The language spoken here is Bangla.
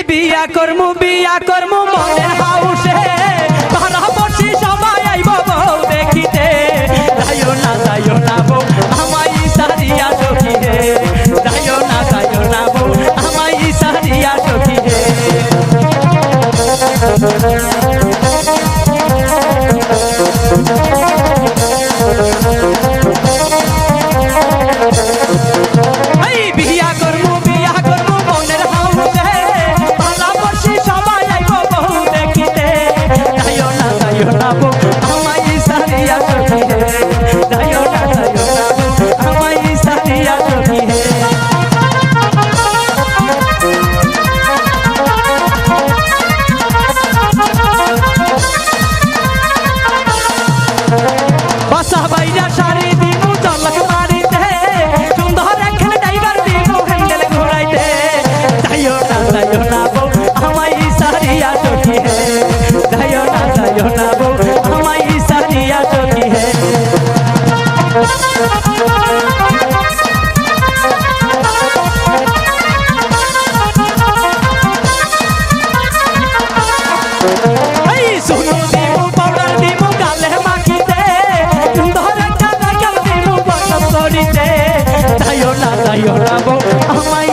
বিয়া করমু মনের হাউসে ভাড়া বসি সবাই আইব বউ দেখিতে যাইও না বউ আমায় সারিয়া সখী হে যাইও না বউ আমায় সারিয়া সখী হে যাইও না বউ আমায়